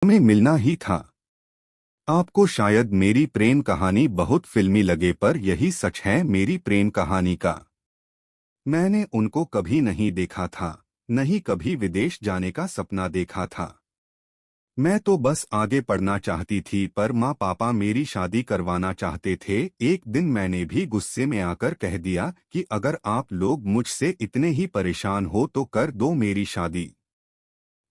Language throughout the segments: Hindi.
हमें मिलना ही था। आपको शायद मेरी प्रेम कहानी बहुत फिल्मी लगे, पर यही सच है मेरी प्रेम कहानी का। मैंने उनको कभी नहीं देखा था, नहीं कभी विदेश जाने का सपना देखा था। मैं तो बस आगे पढ़ना चाहती थी, पर माँ पापा मेरी शादी करवाना चाहते थे। एक दिन मैंने भी गुस्से में आकर कह दिया कि अगर आप लोग मुझसे इतने ही परेशान हो तो कर दो मेरी शादी।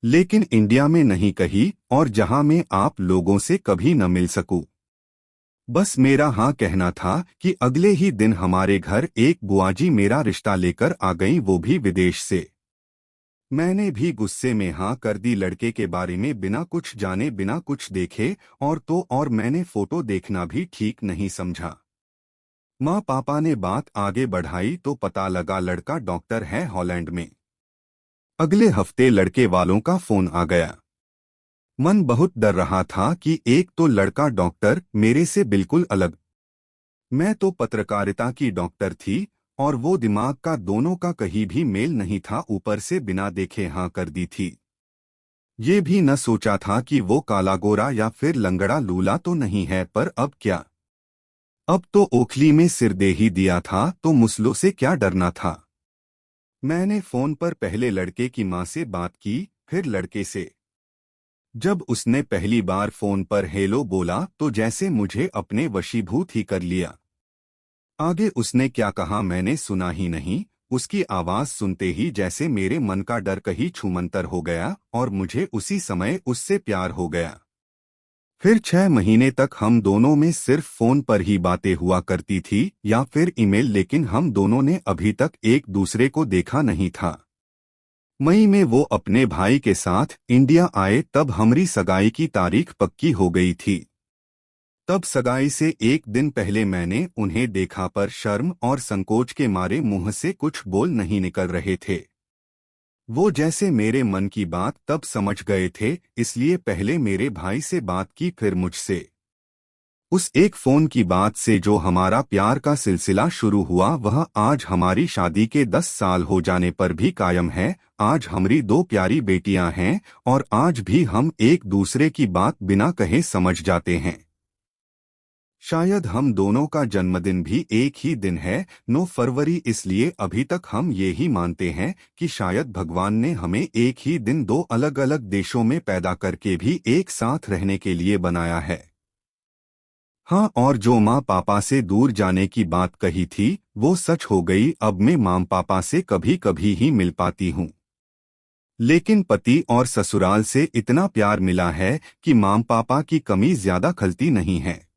लेकिन इंडिया में नहीं कही, और जहां मैं आप लोगों से कभी न मिल सकूं। बस मेरा हाँ कहना था कि अगले ही दिन हमारे घर एक बुआजी मेरा रिश्ता लेकर आ गईं, वो भी विदेश से। मैंने भी गुस्से में हाँ कर दी, लड़के के बारे में बिना कुछ जाने बिना कुछ देखे, और मैंने फोटो देखना भी ठीक नहीं समझा। माँ पापा ने बात आगे बढ़ाई तो पता लगा लड़का डॉक्टर है हॉलैंड में। अगले हफ्ते लड़के वालों का फोन आ गया। मन बहुत डर रहा था कि एक तो लड़का डॉक्टर मेरे से बिल्कुल अलग, मैं तो पत्रकारिता की डॉक्टर थी, और वो दिमाग का दोनों का कहीं भी मेल नहीं था, ऊपर से बिना देखे हाँ कर दी थी। ये भी न सोचा था कि वो काला गोरा या फिर लंगड़ा लूला तो नहीं है, पर अब क्या। अब तो ओखली में सिर दे ही दिया था, तो मुसलों से क्या डरना था। मैंने फोन पर पहले लड़के की माँ से बात की, फिर लड़के से। जब उसने पहली बार फोन पर हेलो बोला तो जैसे मुझे अपने वशीभूत ही कर लिया। आगे उसने क्या कहा मैंने सुना ही नहीं, उसकी आवाज सुनते ही जैसे मेरे मन का डर कहीं छूमंतर हो गया, और मुझे उसी समय उससे प्यार हो गया। फिर 6 महीने तक हम दोनों में सिर्फ फोन पर ही बातें हुआ करती थी या फिर ईमेल, लेकिन हम दोनों ने अभी तक एक दूसरे को देखा नहीं था। मई में वो अपने भाई के साथ इंडिया आए, तब हमारी सगाई की तारीख पक्की हो गई थी। तब सगाई से एक दिन पहले मैंने उन्हें देखा, पर शर्म और संकोच के मारे मुंह से कुछ बोल नहीं निकल रहे थे। वो जैसे मेरे मन की बात तब समझ गए थे, इसलिए पहले मेरे भाई से बात की, फिर मुझसे। उस एक फोन की बात से जो हमारा प्यार का सिलसिला शुरू हुआ, वह आज हमारी शादी के 10 साल हो जाने पर भी कायम है। आज हमारी 2 प्यारी बेटियां हैं, और आज भी हम एक दूसरे की बात बिना कहे समझ जाते हैं। शायद हम दोनों का जन्मदिन भी एक ही दिन है, 9 फरवरी, इसलिए अभी तक हम ये ही मानते हैं कि शायद भगवान ने हमें एक ही दिन 2 अलग अलग देशों में पैदा करके भी एक साथ रहने के लिए बनाया है। हाँ, और जो माँ पापा से दूर जाने की बात कही थी वो सच हो गई। अब मैं माँ पापा से कभी कभी ही मिल पाती हूँ, लेकिन पति और ससुराल से इतना प्यार मिला है कि माँ पापा की कमी ज्यादा खलती नहीं है।